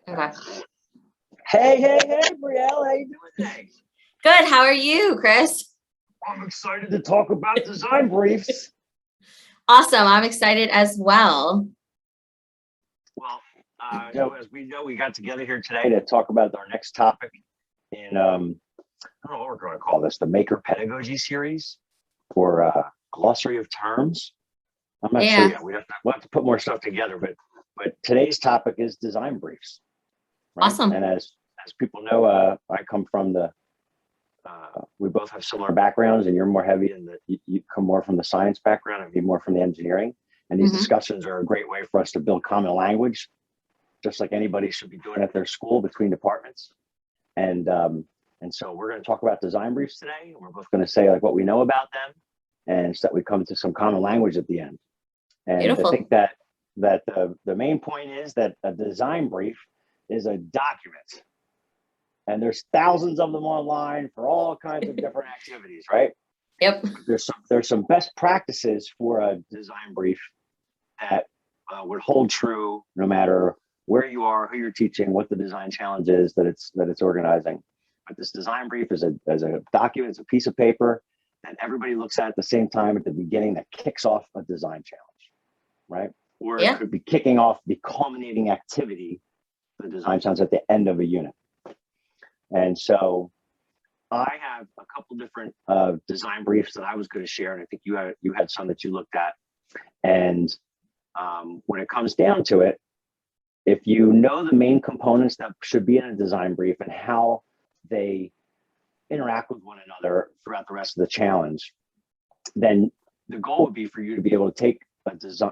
Okay. Hey, Brielle, how you doing today? Good. How are you, Chris? I'm excited to talk about design briefs. Awesome. I'm excited as well. Well, as we know, we got together here today to talk about our next topic in, I don't know what we're going to call this, the Maker Pedagogy series, or glossary of terms. I'm not sure yet. We'll have to put more stuff together, but today's topic is design briefs. Right? Awesome. And as people know, I come from we both have similar backgrounds, and you're more heavy in you come more from the science background and me more from the engineering. And these discussions are a great way for us to build common language, just like anybody should be doing at their school between departments. And so we're going to talk about design briefs today. We're both going to say like what we know about them, and so that we come to some common language at the end. And Beautiful. I think that the main point is that a design brief is a document. And there's thousands of them online for all kinds of different activities, right? Yep. There's some best practices for a design brief that would hold true no matter where you are, who you're teaching, what the design challenge is that it's organizing. But this design brief is a document, it's a piece of paper that everybody looks at the same time at the beginning that kicks off a design challenge, right? Or it could be kicking off the culminating activity, the design challenge at the end of a unit. And so I have a couple different design briefs that I was going to share, and I think you had some that you looked at. And when it comes down to it, if you know the main components that should be in a design brief and how they interact with one another throughout the rest of the challenge, then the goal would be for you to be able to take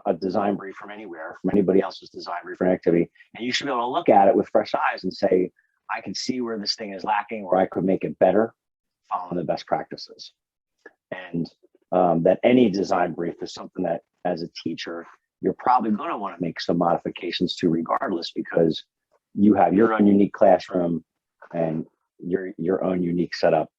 a design brief from anywhere, from anybody else's design brief for an activity, and you should be able to look at it with fresh eyes and say, I can see where this thing is lacking, or I could make it better following the best practices. And that any design brief is something that, as a teacher, you're probably going to want to make some modifications to regardless, because you have your own unique classroom and your own unique setup.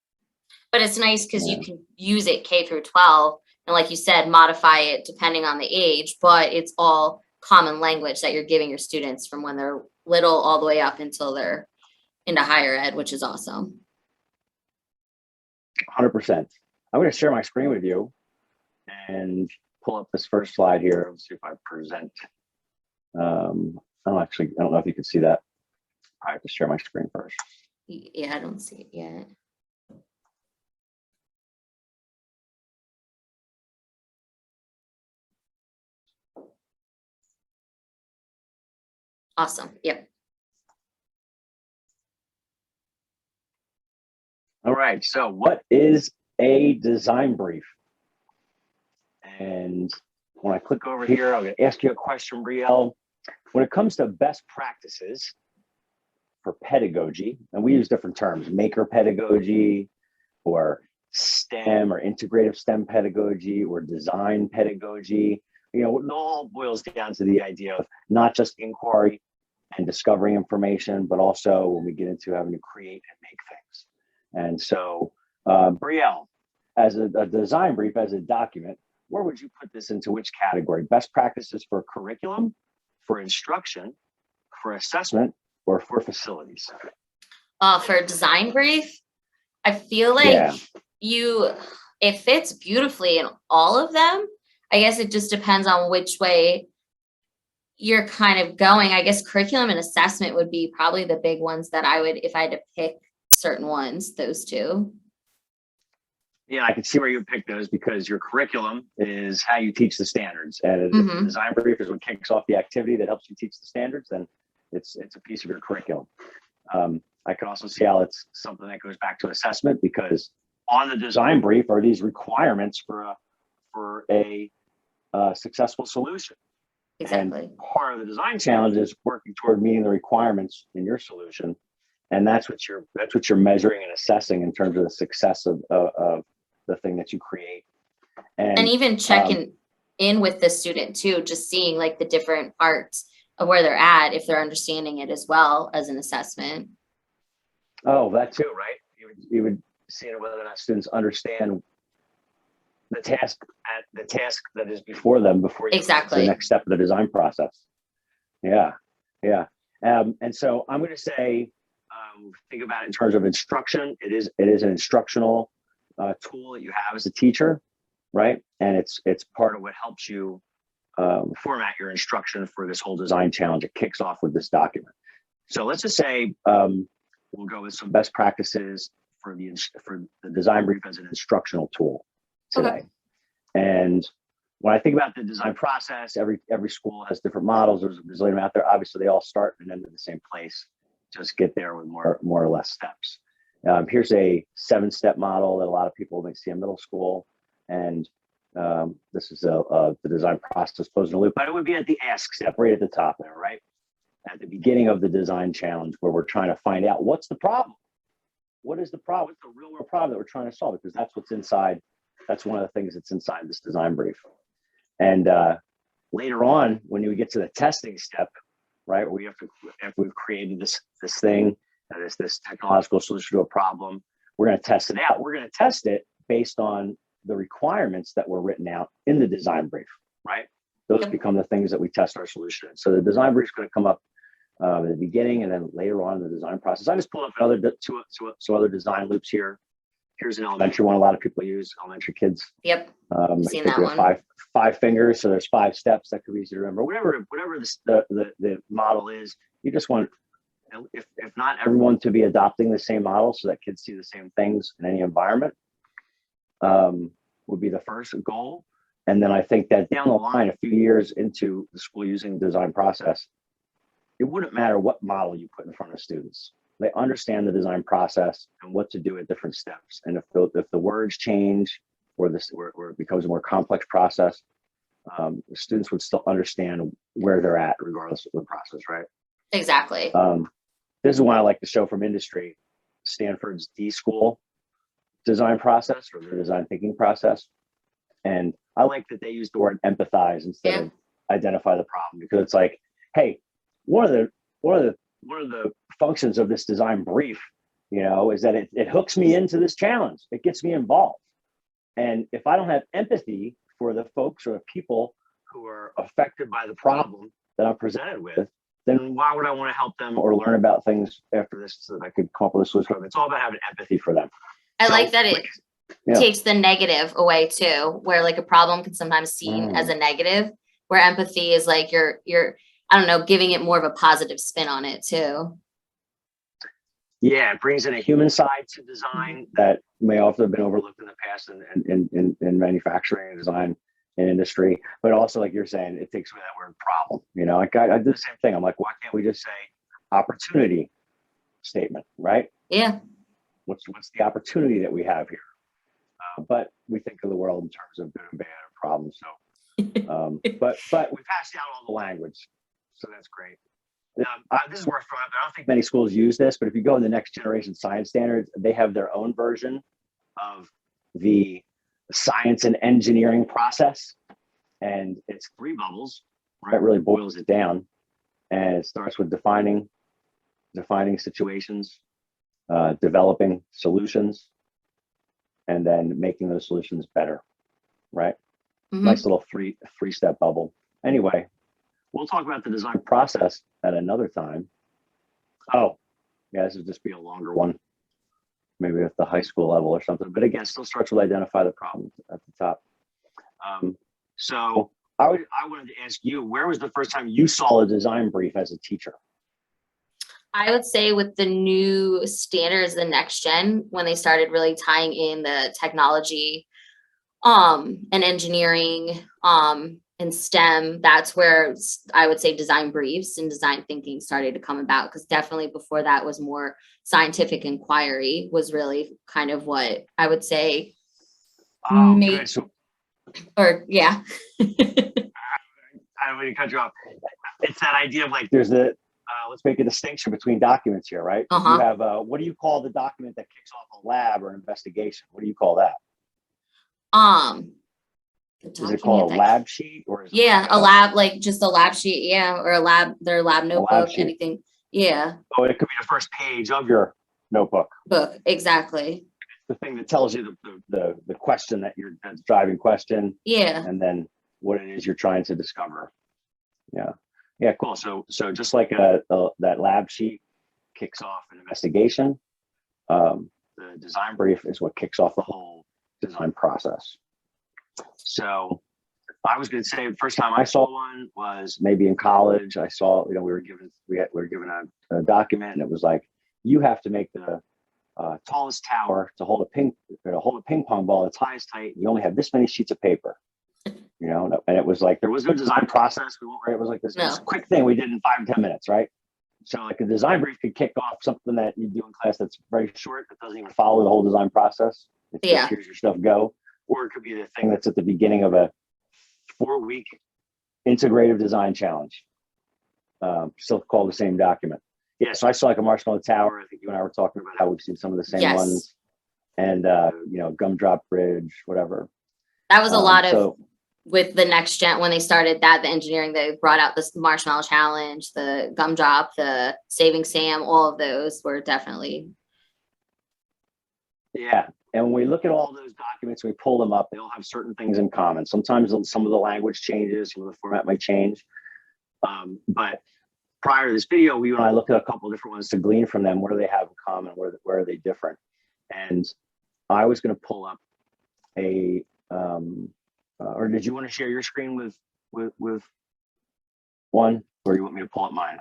But it's nice because you can use it K through 12. And like you said, modify it depending on the age, but it's all common language that you're giving your students from when they're little all the way up until they're into higher ed, which is awesome. 100%. I'm going to share my screen with you and pull up this first slide here. Let's see if I present. I don't know if you can see that. I have to share my screen first. Yeah, I don't see it yet. Awesome. Yep. All right. So what is a design brief? And when I click over here, I'm going to ask you a question, Brielle. When it comes to best practices for pedagogy, and we use different terms, maker pedagogy, or STEM, or integrative STEM pedagogy, or design pedagogy, it all boils down to the idea of not just inquiry and discovering information, but also when we get into having to create and make things. And so, Brielle, as a design brief, as a document, where would you put this into which category? Best practices for curriculum, for instruction, for assessment, or for facilities? For a design brief, I feel like it fits beautifully in all of them. I guess it just depends on which way you're kind of going. I guess curriculum and assessment would be probably the big ones that I would, if I had to pick certain ones, those two. Yeah, I can see where you would pick those, because your curriculum is how you teach the standards. And if the design brief is what kicks off the activity that helps you teach the standards, then it's a piece of your curriculum. I can also see how it's something that goes back to assessment, because on the design brief are these requirements for a successful solution. Exactly. And part of the design challenge is working toward meeting the requirements in your solution. And that's what you're measuring and assessing in terms of the success of the thing that you create. And even checking in with the student too, just seeing like the different parts of where they're at, if they're understanding it as well as an assessment. Oh, that too, right? You would see whether or not students understand the task that is before them before you get to the next step of the design process. Yeah. And so I'm going to say, think about it in terms of instruction. It is an instructional tool that you have as a teacher, right? And it's part of what helps you format your instruction for this whole design challenge. It kicks off with this document. So let's just say we'll go with some best practices for the design brief as an instructional tool today. Okay. And when I think about the design process, every school has different models. There's a bazillion of them out there. Obviously, they all start and end in the same place. Just get there with more or less steps. Here's a 7-step model that a lot of people may see in middle school. And this is the design process closing the loop. But it would be at the ask step, right at the top there, right? At the beginning of the design challenge, where we're trying to find out what's the problem. What is the problem? What's the real world problem that we're trying to solve? Because that's what's inside. That's one of the things that's inside this design brief. And later on, when you get to the testing step, right, we have to, after we've created this thing, this technological solution to a problem, we're going to test it out. We're going to test it based on the requirements that were written out in the design brief, right? Those become the things that we test our solution in. So the design brief is going to come up at the beginning and then later on in the design process. I just pulled up another two other design loops here. Here's an elementary one a lot of people use, elementary kids. Yep. Seen that one. Five fingers, so there's 5 steps. That could be easy to remember. Whatever the model is, you just want, if not everyone to be adopting the same model so that kids see the same things in any environment, would be the first goal. And then I think that down the line, a few years into the school using the design process, it wouldn't matter what model you put in front of students. They understand the design process and what to do at different steps. And if the words change or it becomes a more complex process, the students would still understand where they're at regardless of the process, right? Exactly. This is one I like to show from industry, Stanford's D-School design process or their design thinking process. And I like that they use the word empathize instead of identify the problem, because it's like, hey, one of the functions of this design brief, is that it hooks me into this challenge. It gets me involved. And if I don't have empathy for the folks or the people who are affected by the problem that I'm presented with, then why would I want to help them or learn about things after this so that I could come up with a solution? It's all about having empathy for them. I like that it takes the negative away too, where like a problem can sometimes seen as a negative, where empathy is like you're I don't know, giving it more of a positive spin on it too. Yeah, it brings in a human side to design that may often have been overlooked in the past in manufacturing and design and industry. But also, like you're saying, it takes away that word problem. I do the same thing. I'm like, why can't we just say opportunity statement, right? Yeah. What's the opportunity that we have here? But we think of the world in terms of good and bad or problems. So, but we passed out all the language, so that's great. This is worth throwing out there. I don't think many schools use this, but if you go in the next generation science standards, they have their own version of the science and engineering process. And it's 3 bubbles, right? It really boils it down. And it starts with defining situations, developing solutions, and then making those solutions better, right? Mm-hmm. Nice little three-step bubble. Anyway, we'll talk about the design process at another time. Oh, yeah, this would just be a longer one, maybe at the high school level or something. But again, still starts with identify the problem at the top. So I wanted to ask you, where was the first time you saw a design brief as a teacher? I would say with the new standards, the next gen, when they started really tying in the technology and engineering and STEM, that's where I would say design briefs and design thinking started to come about, because definitely before that was more scientific inquiry was really kind of what I would say. Good. So, or yeah. I don't mean to cut you off. It's that idea of like there's let's make a distinction between documents here, right? You have what do you call the document that kicks off a lab or an investigation? What do you call that? Is it called a lab sheet or is it a lab, like just a lab sheet, or their lab notebook, anything. Yeah. Oh, it could be the first page of your notebook. Book, exactly. The thing that tells you the question that's driving question. Yeah. And then what it is you're trying to discover. Yeah. Yeah, cool. So just like that lab sheet kicks off an investigation, the design brief is what kicks off the whole design process. So I was going to say the first time I saw one was maybe in college. I saw, we were given a document, and it was like, you have to make the tallest tower to hold a ping pong ball that's highest height. You only have this many sheets of paper. And it was like, there was no design process. It was like this quick thing we did in 5 to 10 minutes, right? So like a design brief could kick off something that you do in class that's very short, that doesn't even follow the whole design process. It's just, here's your stuff, go. Or it could be the thing that's at the beginning of a 4-week integrative design challenge. Still called the same document. Yeah, so I saw like a marshmallow tower. I think you and I were talking about how we've seen some of the same ones. And, gumdrop bridge, whatever. That was a lot of, with the next gen, when they started the engineering, they brought out this marshmallow challenge, the gumdrop, the saving Sam, all of those were definitely. Yeah. And when we look at all those documents, we pull them up, they all have certain things in common. Sometimes some of the language changes, some of the format might change. But prior to this video, you and I looked at a couple of different ones to glean from them. What do they have in common? Where are they different? And I was going to pull up or did you want to share your screen with one, or you want me to pull up mine?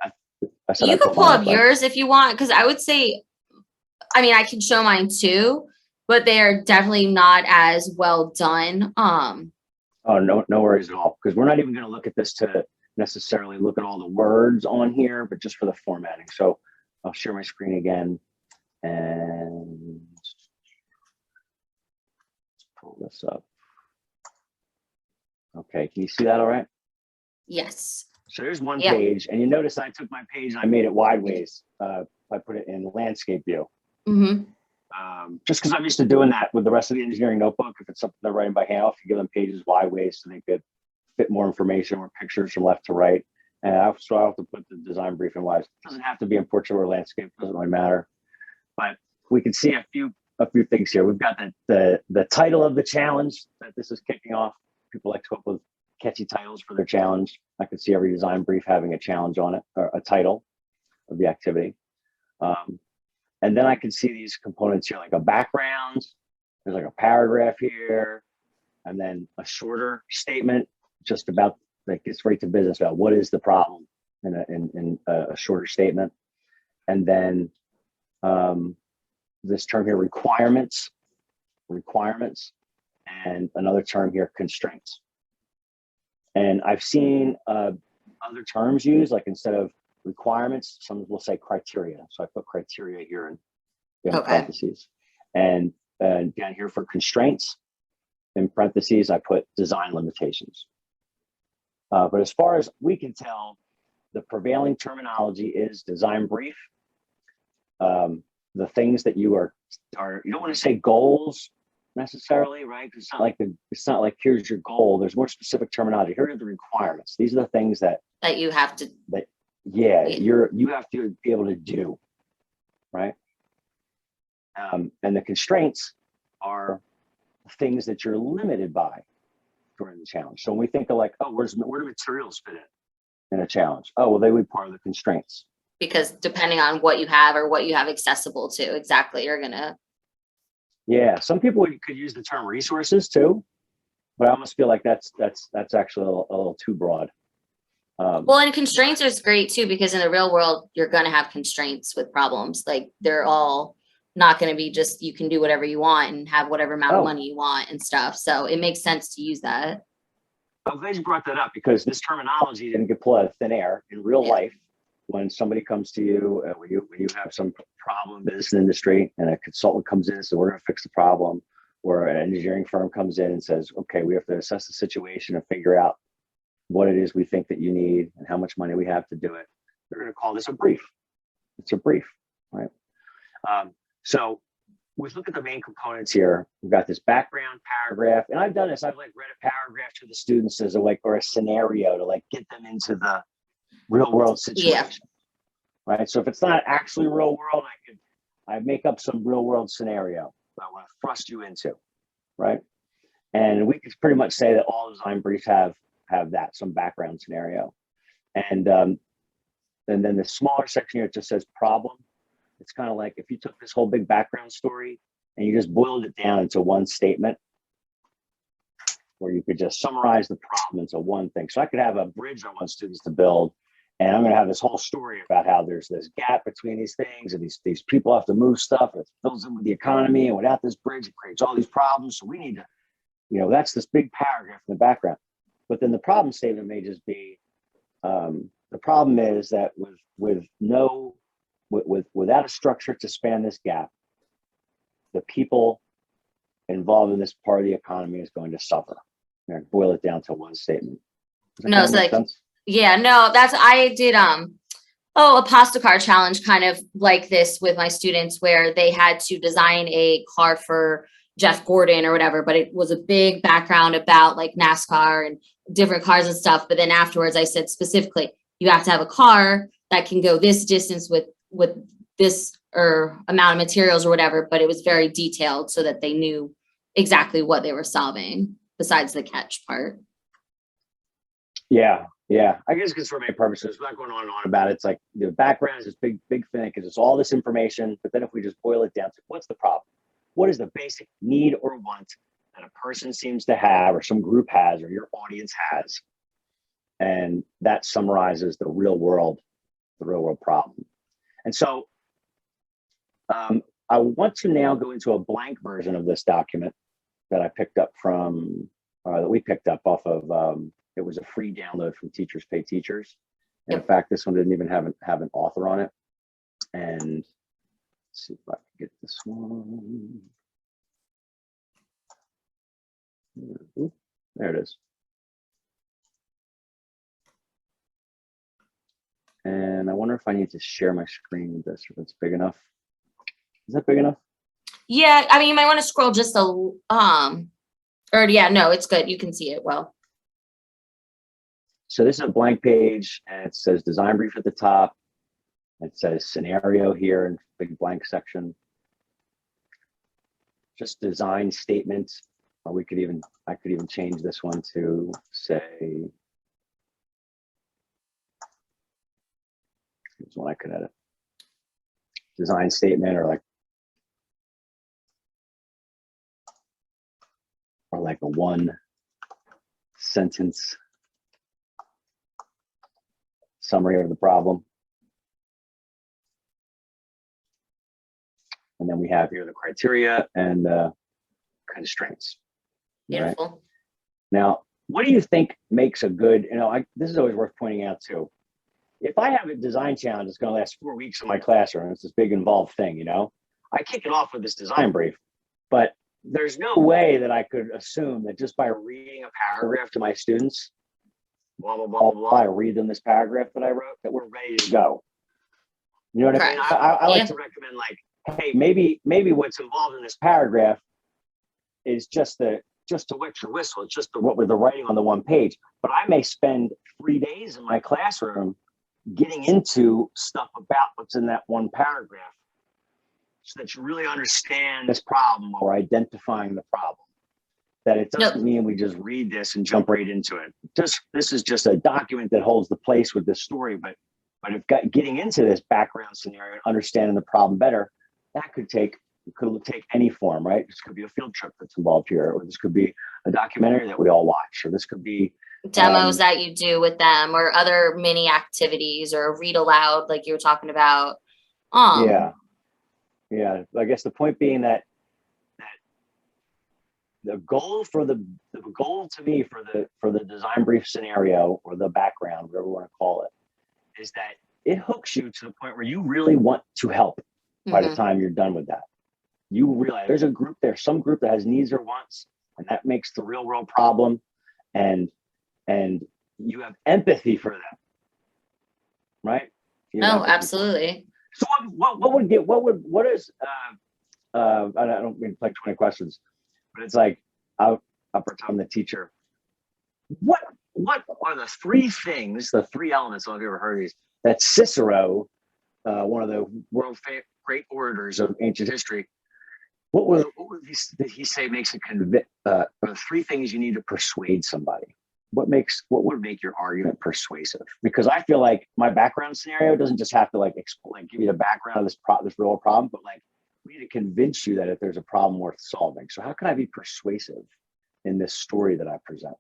I said you can pull up yours if you want, because I would say, I can show mine too, but they are definitely not as well done. Oh, no worries at all, because we're not even going to look at this to necessarily look at all the words on here, but just for the formatting. So I'll share my screen again and let's pull this up. Okay, can you see that all right? Yes. So there's one page, and you notice I took my page and I made it wideways. I put it in landscape view. Mm-hmm. Just because I'm used to doing that with the rest of the engineering notebook. If it's something they're writing by hand, if you give them pages wideways so they could fit more information or pictures from left to right. And so I have to put the design brief in wise. It doesn't have to be in portrait or landscape, doesn't really matter. But we can see a few things here. We've got the title of the challenge that this is kicking off. People like to come up with catchy titles for their challenge. I can see every design brief having a challenge on it, or a title of the activity. And then I can see these components here, like a background. There's like a paragraph here, and then a shorter statement just about, like, gets right to business about what is the problem in a shorter statement. And then this term here, requirements, and another term here, constraints. And I've seen other terms used, like instead of requirements, some will say criteria. So I put criteria here in parentheses. And down here for constraints, in parentheses, I put design limitations. But as far as we can tell, the prevailing terminology is design brief. The things that you you don't want to say goals necessarily, right? It's not like here's your goal. There's more specific terminology. Here are the requirements. These are the things that you have to. You have to be able to do, right? And the constraints are things that you're limited by during the challenge. So when we think of like, where do materials fit in a challenge? Oh, well, they would be part of the constraints. Because depending on what you have or what you have accessible to, exactly, you're gonna. Yeah, some people could use the term resources too, but I almost feel like that's actually a little too broad. Well, and constraints is great too, because in the real world, you're gonna have constraints with problems. Like, they're all not gonna be just, you can do whatever you want and have whatever amount of money you want and stuff. So it makes sense to use that. I'm glad you brought that up, because this terminology didn't get pulled out of thin air in real life. When somebody comes to you, when you have some problem in business industry, and a consultant comes in and says, we're going to fix the problem, or an engineering firm comes in and says, okay, we have to assess the situation and figure out what it is we think that you need and how much money we have to do it. We're going to call this a brief. It's a brief, right? So we look at the main components here. We've got this background paragraph, and I've done this. I've read a paragraph to the students as or a scenario to get them into the real world situation, right? So if it's not actually real world, I make up some real world scenario that I want to thrust you into, right? And we could pretty much say that all design briefs have that, some background scenario. And then the smaller section here, it just says problem. It's kind of like if you took this whole big background story and you just boiled it down into one statement, where you could just summarize the problem into one thing. So I could have a bridge I want students to build, and I'm going to have this whole story about how there's this gap between these things, and these people have to move stuff, and it fills in with the economy, and without this bridge, it creates all these problems. So we need to, that's this big paragraph in the background. But then the problem statement may just be, the problem is that without a structure to span this gap, the people involved in this part of the economy is going to suffer. Boil it down to one statement. No, it's like, sense? Yeah, no, I did, a pasta car challenge kind of like this with my students, where they had to design a car for Jeff Gordon or whatever, but it was a big background about like NASCAR and different cars and stuff. But then afterwards I said specifically, you have to have a car that can go this distance with this or amount of materials or whatever, but it was very detailed so that they knew exactly what they were solving besides the catch part. Yeah. I guess because for many purposes, we're not going on and on about it. It's like the background is this big thing because it's all this information. But then if we just boil it down to what's the problem? What is the basic need or want that a person seems to have, or some group has, or your audience has? And that summarizes the real world problem. And so I want to now go into a blank version of this document that I picked up from, that we picked up off of, it was a free download from Teachers Pay Teachers. And in fact, this one didn't even have an author on it. And let's see if I can get this one. There it is. And I wonder if I need to share my screen with this, if it's big enough. Is that big enough? Yeah, I mean, you might want to scroll just no, it's good. You can see it well. So this is a blank page, and it says design brief at the top. It says scenario here in big blank section. Just design statements, or I could even change this one to say, here's one I could edit. Design statement, or like a one sentence summary of the problem. And then we have here the criteria and constraints. Beautiful. Right? Now, what do you think makes a good, this is always worth pointing out too. If I have a design challenge that's going to last 4 weeks in my classroom, it's this big involved thing, I kick it off with this design brief, but there's no way that I could assume that just by reading a paragraph to my students, blah, blah, blah, blah, I read them this paragraph that I wrote, that we're ready to go. You know what I mean? I like to recommend, like, hey, maybe what's involved in this paragraph is just to wet your whistle. It's just what with the writing on the one page. But I may spend 3 days in my classroom getting into stuff about what's in that one paragraph, so that you really understand this problem or identifying the problem. That it doesn't mean we just read this and jump right into it. This is just a document that holds the place with this story. But if getting into this background scenario and understanding the problem better, that could take any form, right? This could be a field trip that's involved here, or this could be a documentary that we all watch, or this could be demos that you do with them, or other mini activities, or read aloud like you were talking about. Yeah. I guess the point being that the goal to me for the design brief scenario, or the background, whatever you want to call it, is that it hooks you to the point where you really want to help by the time you're done with that. You realize there's some group that has needs or wants, and that makes the real world problem, and you have empathy for them, right? Absolutely. So I don't mean to play 20 questions, but it's like I'll pretend the teacher. What are the three things, the three elements, I don't know if you've ever heard of these, that Cicero, one of the world great orators of ancient history, what did he say makes it the three things you need to persuade somebody? what would make your argument persuasive? Because I feel like my background scenario doesn't just have to like explain, give you the background of this real problem, but like we need to convince you that if there's a problem worth solving. So how can I be persuasive in this story that I present?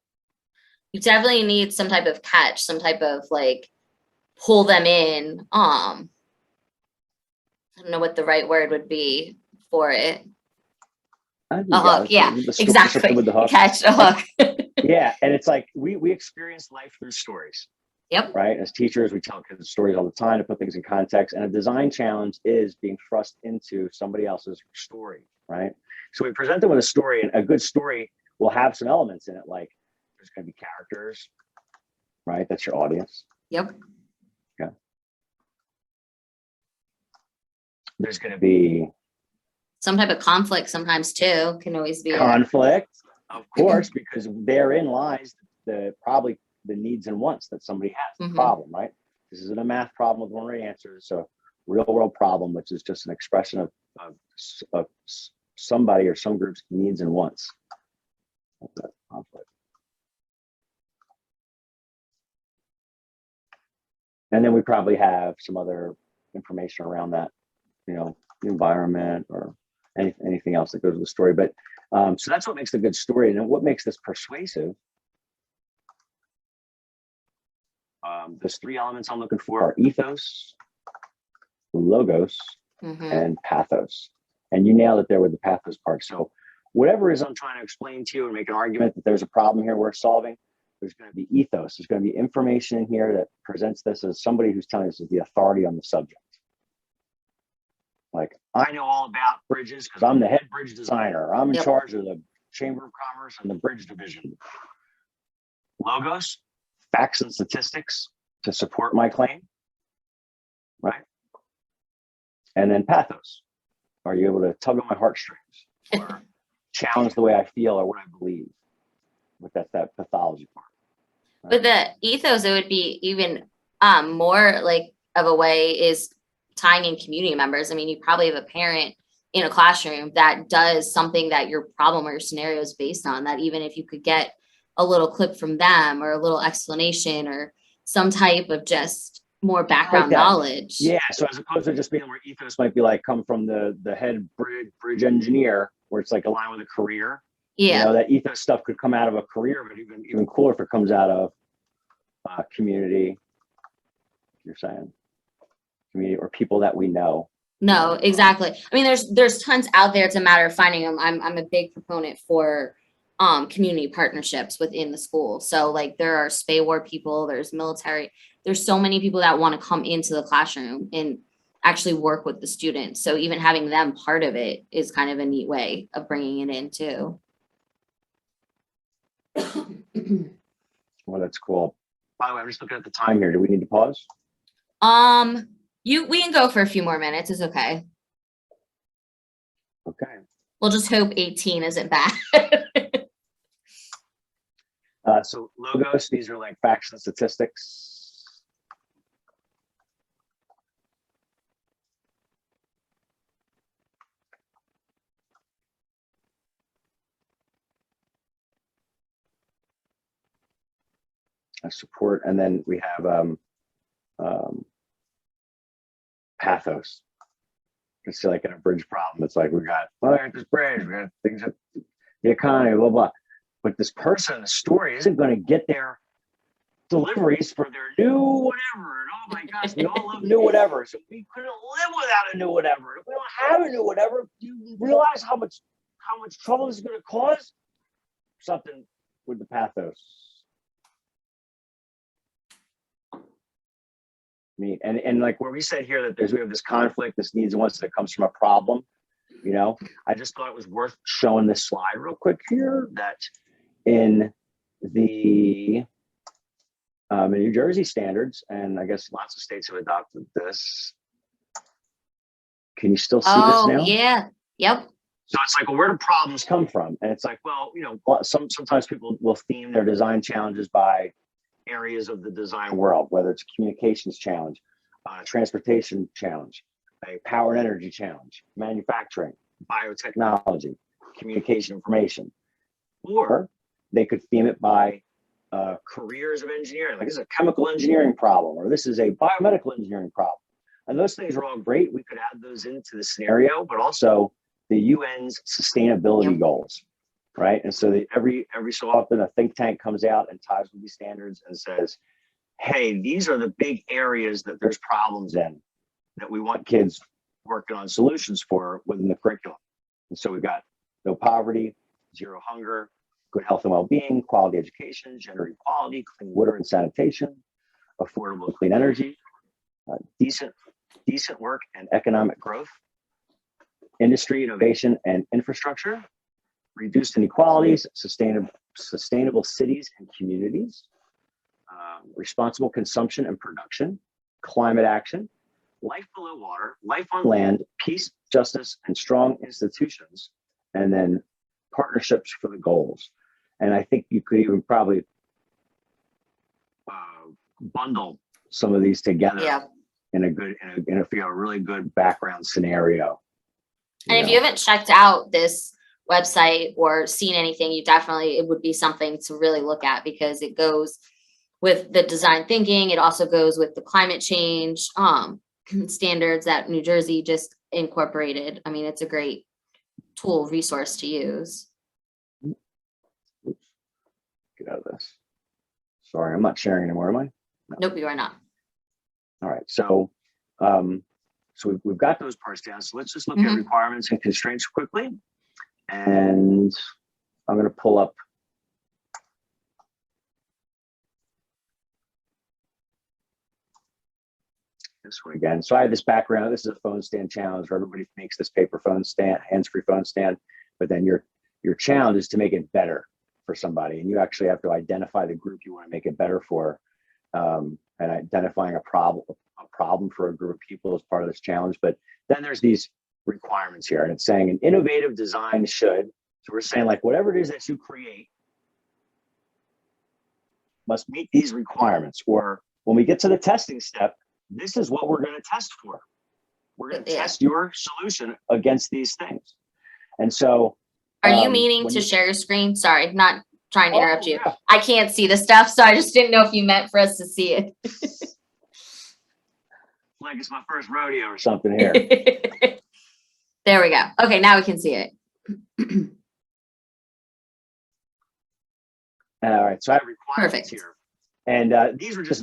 You definitely need some type of catch, some type of like pull them in. I don't know what the right word would be for it. A hook, yeah, exactly. With the hook. Catch a hook. Yeah, and it's like we experience life through stories. Yep. Right. As teachers, we tell kids stories all the time to put things in context. And a design challenge is being thrust into somebody else's story. Right. So we present them with a story, and a good story will have some elements in it, like there's going to be characters. Right. That's your audience. Yep. Yeah. There's going to be some type of conflict sometimes too. Can always be conflict, of course, because therein lies probably the needs and wants that somebody has. The problem, right? This isn't a math problem with one right answer. It's a real world problem, which is just an expression of somebody or some group's needs and wants. That conflict. And then we probably have some other information around that, the environment or anything else that goes with the story. But so that's what makes a good story. And then what makes this persuasive? There's three elements I'm looking for: are ethos, logos, and pathos. And you nailed it there with the pathos part. So whatever it is I'm trying to explain to you and make an argument that there's a problem here worth solving, there's going to be ethos. There's going to be information in here that presents this as somebody who's telling us is the authority on the subject. Like, I know all about bridges because I'm the head bridge designer. I'm in charge of the Chamber of Commerce and the bridge division. Logos, facts and statistics to support my claim, right? And then pathos. Are you able to tug on my heartstrings or challenge the way I feel or what I believe? But that's that pathology part. Right? But the ethos, it would be even more like of a way is tying in community members. I mean, you probably have a parent in a classroom that does something that your problem or your scenario is based on, that even if you could get a little clip from them or a little explanation or some type of just more background knowledge. Yeah. So as opposed to just being where ethos might be like come from the head bridge engineer, where it's like aligned with a career. Yeah. That ethos stuff could come out of a career, but even cooler if it comes out of community. You're saying community or people that we know. No, exactly. I mean, there's tons out there. It's a matter of finding them. I'm a big proponent for community partnerships within the school. So like there are spay war people, there's military, there's so many people that want to come into the classroom and actually work with the students. So even having them part of it is kind of a neat way of bringing it in too. Well, that's cool. By the way, I'm just looking at the time here. Do we need to pause? We can go for a few more minutes. It's okay. Okay. We'll just hope 18 isn't bad. So logos, these are like facts and statistics. Support, and then we have pathos. It's like in a bridge problem. It's like we got this bridge, we got things that the economy, blah blah. But this person in the story isn't going to get their deliveries for their new whatever. And oh my gosh, we all love new whatever. So we couldn't live without a new whatever. If we don't have a new whatever, do you realize how much trouble this is going to cause? Something with the pathos. I mean, and like where we said here that we have this conflict, this needs and wants that comes from a problem. I just thought it was worth showing this slide real quick here that in the New Jersey standards, and I guess lots of states have adopted this. Can you still see this now? Yeah. Yep. So it's like, well, where do problems come from? And it's like, well, sometimes people will theme their design challenges by areas of the design world, whether it's a communications challenge, transportation challenge, a power and energy challenge, manufacturing, biotechnology, communication information, or they could theme it by careers of engineering, like this is a chemical engineering problem, or this is a biomedical engineering problem. And those things are all great. We could add those into the scenario, but also the UN's sustainability goals, right? And so every so often a think tank comes out and ties with these standards and says, hey, these are the big areas that there's problems in that we want kids working on solutions for within the curriculum. And so we've got no poverty, zero hunger, good health and well-being, quality education, gender equality, clean water and sanitation, affordable and clean energy, decent work and economic growth, industry, innovation, and infrastructure, reduced inequalities, sustainable cities and communities, responsible consumption and production, climate action, life below water, life on land, peace, justice, and strong institutions, and then partnerships for the goals. And I think you could even probably bundle some of these together in a really good background scenario. And if you haven't checked out this website or seen anything, it would be something to really look at, because it goes with the design thinking. It also goes with the climate change standards that New Jersey just incorporated. I mean, it's a great tool resource to use. Oops. Get out of this. Sorry, I'm not sharing anymore, am I? No. Nope, you are not. All right, so we've got those parts down. So let's just look at requirements and constraints quickly. And I'm going to pull up this one again. So I have this background. This is a phone stand challenge where everybody makes this paper phone stand, hands-free phone stand, but then your challenge is to make it better for somebody. And you actually have to identify the group you want to make it better for, and identifying a problem for a group of people as part of this challenge. But then there's these requirements here, and it's saying an innovative design should, so we're saying like whatever it is that you create must meet these requirements. Or when we get to the testing step, this is what we're going to test for. We're going to test your solution against these things. And so are you meaning to share your screen? Sorry, not trying to interrupt you. Yeah. I can't see the stuff, so I just didn't know if you meant for us to see it. Like it's my first rodeo or something here. There we go. Okay, now we can see it. All right, so I have requirements here. And these are just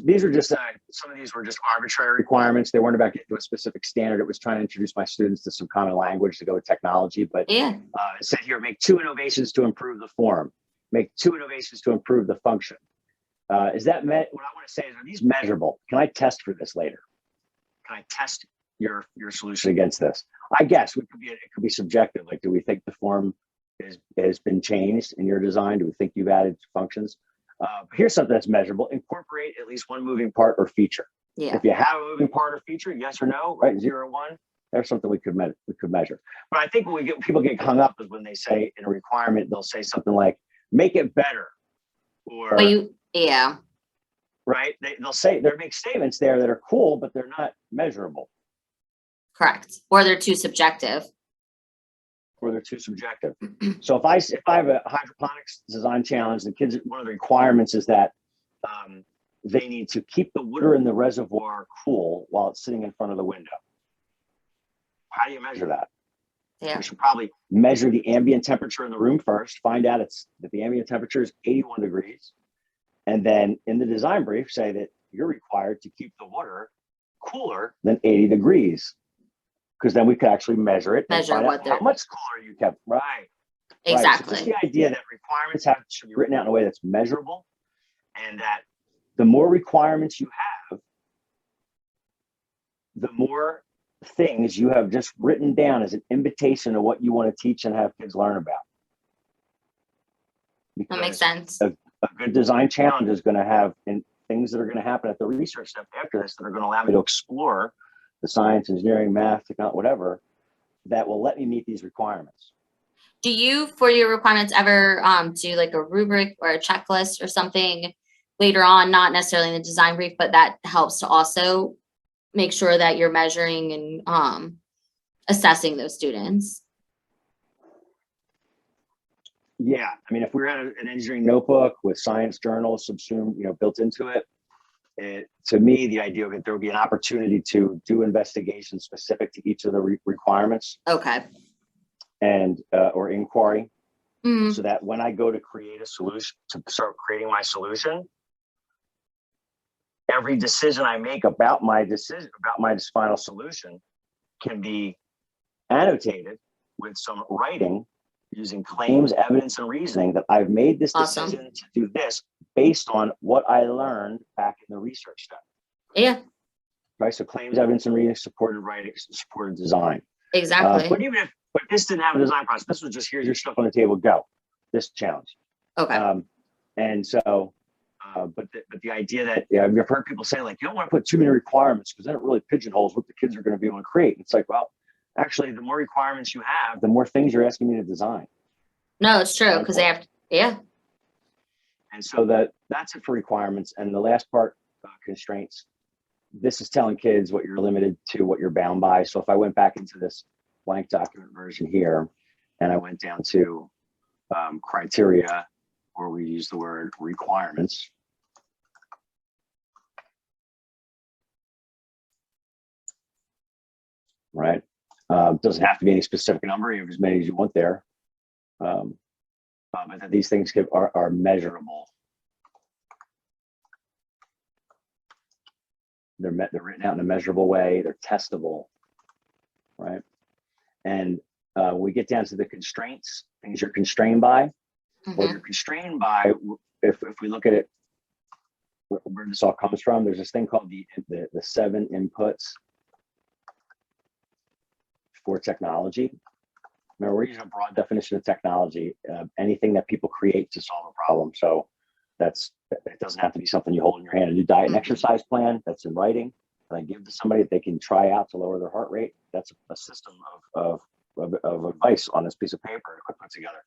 some of these were just arbitrary requirements. They weren't about getting to a specific standard. It was trying to introduce my students to some common language to go with technology. But it said here, make 2 innovations to improve the form. Make 2 innovations to improve the function. Is that what I want to say is, are these measurable? Can I test for this later? Can I test your solution against this? I guess it could be subjective. Like, do we think the form has been changed in your design? Do we think you've added functions? But here's something that's measurable. Incorporate at least one moving part or feature. Yeah. If you have a moving part or feature, yes or no, right? 0 or 1. There's something we could measure. But I think people get hung up is when they say in a requirement, they'll say something like, make it better. Or right? They'll make statements there that are cool, but they're not measurable. Correct. Or they're too subjective. So if I have a hydroponics design challenge, the kids, one of the requirements is that they need to keep the water in the reservoir cool while it's sitting in front of the window. How do you measure that? Yeah. We should probably measure the ambient temperature in the room first, find out that the ambient temperature is 81 degrees. And then in the design brief, say that you're required to keep the water cooler than 80 degrees. Because then we could actually measure it and find out how much cooler you kept. Right. Exactly. So it's the idea that requirements should be written out in a way that's measurable, and that the more requirements you have, the more things you have just written down as an invitation of what you want to teach and have kids learn about. Because that makes sense. A good design challenge is going to have things that are going to happen at the research step after this that are going to allow me to explore the science, engineering, math, technology, whatever, that will let me meet these requirements. Do you, for your requirements, ever do like a rubric or a checklist or something later on, not necessarily in the design brief, but that helps to also make sure that you're measuring and assessing those students? Yeah, I mean, if we were at an engineering notebook with science journals subsumed, built into it, to me, the idea of it, there would be an opportunity to do investigations specific to each of the requirements. Okay. And or inquiry, Mm. so that when I go to create a solution, to start creating my solution, every decision I make about my final solution can be annotated with some writing using claims, evidence, and reasoning that I've made this decision to do this based on what I learned back in the research step. Yeah. Right. So claims, evidence, and reasoning supported writing, supported design. Exactly. But this didn't have a design process. This was just, here's your stuff on the table, go. This challenge. Okay. And so, but the idea that I've heard people say, like, you don't want to put too many requirements because then it really pigeonholes what the kids are going to be able to create. It's like, well, actually, the more requirements you have, the more things you're asking me to design. No, it's true, because they have, yeah. And so that's it for requirements. And the last part, constraints. This is telling kids what you're limited to, what you're bound by. So if I went back into this blank document version here, and I went down to criteria, where we use the word requirements. Right. Doesn't have to be any specific number, you have as many as you want there. But that these things are measurable. They're written out in a measurable way. They're testable, right? And we get down to the constraints, things you're constrained by. What you're constrained by, if we look at it, where this all comes from, there's this thing called the 7 inputs for technology. Remember, we're using a broad definition of technology, anything that people create to solve a problem. So it doesn't have to be something you hold in your hand. A new diet and exercise plan that's in writing that I give to somebody that they can try out to lower their heart rate. That's a system of advice on this piece of paper I put together.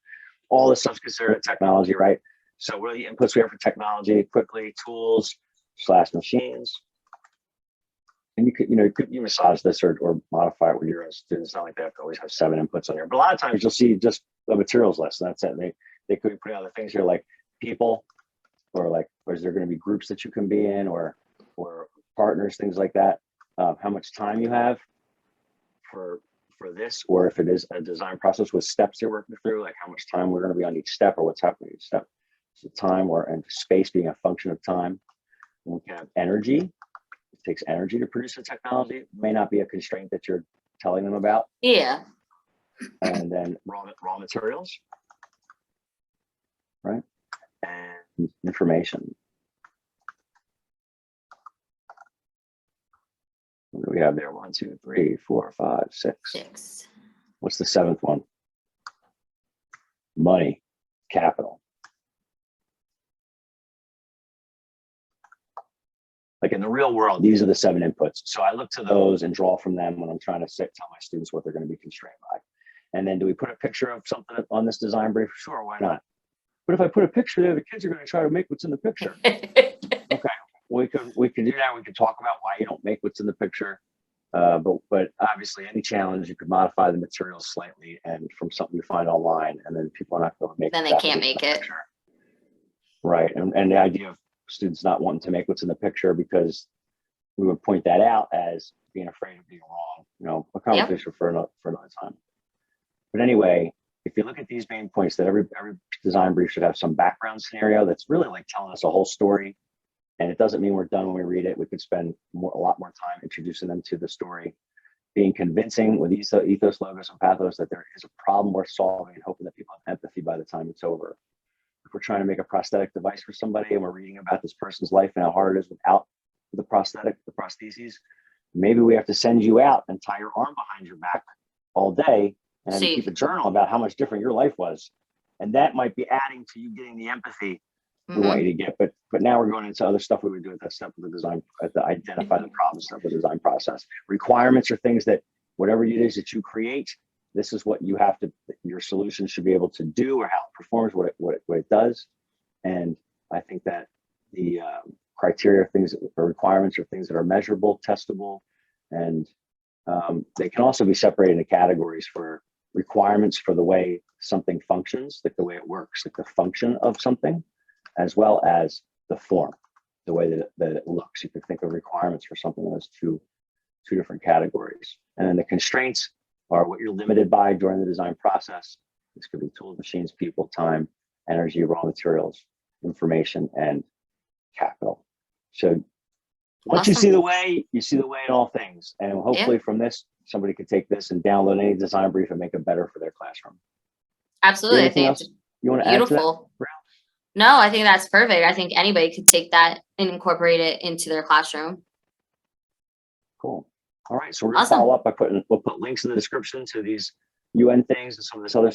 All this stuff's considered technology, right? So what are the inputs we have for technology? Quickly, tools / machines. And you massage this or modify it with your own students. It's not like they have to always have 7 inputs on here. But a lot of times you'll see just the materials list, and that's it. They could put other things here like people, or is there going to be groups that you can be in, or partners, things like that. How much time you have for this, or if it is a design process with steps you're working through, like how much time we're going to be on each step or what's happening each step. So time and space being a function of time. And we can have energy. It takes energy to produce a technology. It may not be a constraint that you're telling them about. Yeah. And then raw materials, right? And information. What do we have there? 1, 2, 3, 4, 5, 6. What's the 7th one? Money, capital. Like in the real world, these are the 7 inputs. So I look to those and draw from them when I'm trying to tell my students what they're going to be constrained by. And then do we put a picture of something on this design brief? Sure, why not? But if I put a picture there, the kids are going to try to make what's in the picture. Okay, we can do that. We can talk about why you don't make what's in the picture. But obviously, any challenge, you could modify the materials slightly and from something you find online, and then people are not going to make. Then they can't make it. Picture. Right, and the idea of students not wanting to make what's in the picture because we would point that out as being afraid of being wrong. A conversation for another time. But anyway, if you look at these main points, that every design brief should have some background scenario that's really like telling us a whole story. And it doesn't mean we're done when we read it. We could spend a lot more time introducing them to the story, being convincing with ethos, logos, and pathos that there is a problem worth solving, and hoping that people have empathy by the time it's over. If we're trying to make a prosthetic device for somebody and we're reading about this person's life and how hard it is without the prostheses, maybe we have to send you out and tie your arm behind your back all day and keep a journal about how much different your life was. And that might be adding to you getting the empathy we want you to get. But now we're going into other stuff we would do at that step of the design, at the identify the problem step of the design process. Requirements are things that whatever it is that you create, this is what you have to, your solution should be able to do, or how it performs, what it does. And I think that the criteria, things or requirements are things that are measurable, testable, and they can also be separated into categories for requirements for the way something functions, like the way it works, like the function of something, as well as the form, the way that it looks. You could think of requirements for something in those two different categories. And then the constraints are what you're limited by during the design process. This could be tools, machines, people, time, energy, raw materials, information, and capital. So once you see the way, you see the way in all things. And hopefully from this, somebody could take this and download any design brief and make it better for their classroom. Absolutely. I think it's you want to add to that? beautiful. No, I think that's perfect. I think anybody could take that and incorporate it into their classroom. Cool. All right. So we're going to follow up by we'll put links in the description to these UN things and some of this other